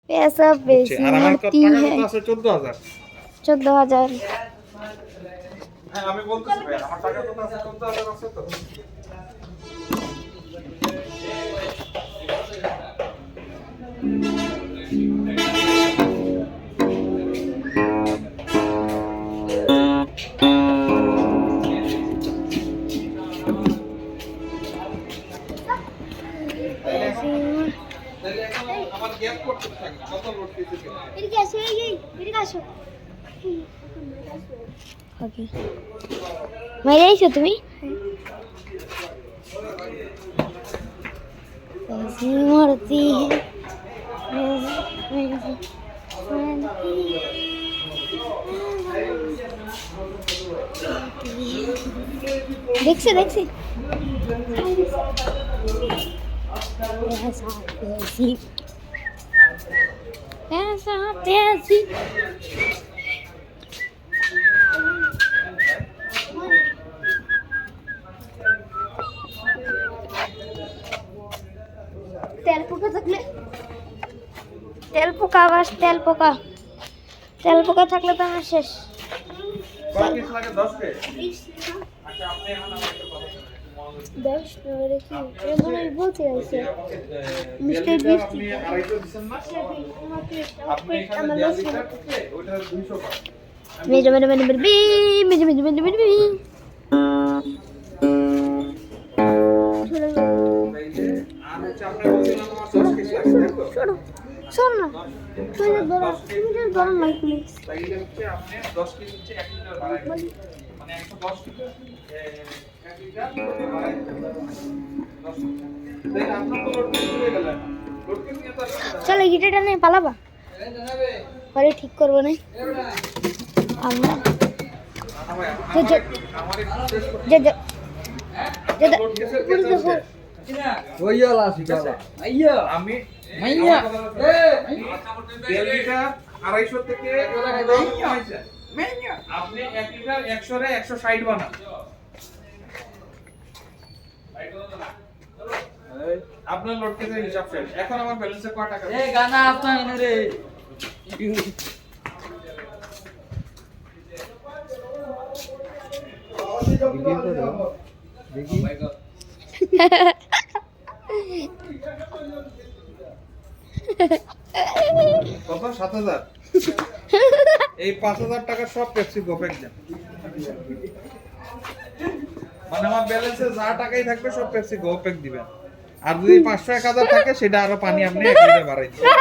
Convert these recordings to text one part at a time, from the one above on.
पैसा बेसी আর আমার কত मरती টাকা है কত আছে 14000 14,000 হ্যাঁ আমি বলতেছি ভাই আমার টাকা কত আছে 14000 আছে তো তাহলে এখন আমার গ্যাপ করতে থাকে কত লোড দিতে मेरी कैसे है ये मेरी कैसे ओके मेरे ही हो तुम्ही कैसी मरती है देख से ऐसा तेजी तेल पोका থাকলে তেল পোকা থাকলে তো আমার শেষ কত কিছু লাগে 10 কে আচ্ছা আপনি এখন আমাকে একটা কথা শুনুন 10 টাকা কি এ মনে বলতে আছে মিস্টার বিস্ট আপনি আড়াইশো দিবেন না আপনি এখানে দেয়া লিটার থেকে ওটা 200 টাকা মেজে আর হচ্ছে আপনি বলছিলেন আমার 10 কেজি লাগবে দেখো শোন না তুই ধরো না প্লিজ তাইলে হচ্ছে আপনি 10 কেজি হচ্ছে 1 লিটার বাড়াই মানে 110 লিটার 1 লিটার বাড়াই 10 তাই আপনার তো লোড হয়ে গেল লোড কে নিয়ে তো চলো গিটারটা নিয়ে পালাবা পরে ঠিক করবো না আমরা আমার একটু শেষ করতে লোড কেসে দেখো ওইয়ালা শিখালা আইয়া আমি মাইয়া দেড় লিটার 250 থেকে আপনি 1 লিটার 100 রে 160 বানান আপনার লোড কেসের হিসাব শেষ এখন আমার ব্যালেন্সে কত টাকা এ গানা আপনা এনে রে দেখি কত 7000 এই 5000 টাকা সব পেপসি গোপেক দেন মানে আমার ব্যালেন্সে যা টাকাই থাকবে সব পেপসি গোপেক দিবেন আর যদি 500 1000 থাকে সেটা আরো পানি আপনি এক লিটার বাড়াই দিবেন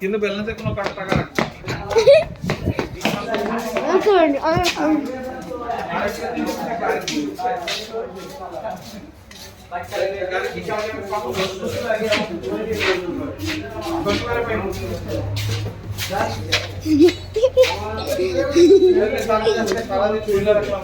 কিন্তু ব্যালেন্সে কোনো টাকা রাখবেন গাড়ি কি চালালে কত সারাদিন চলে রাখলাম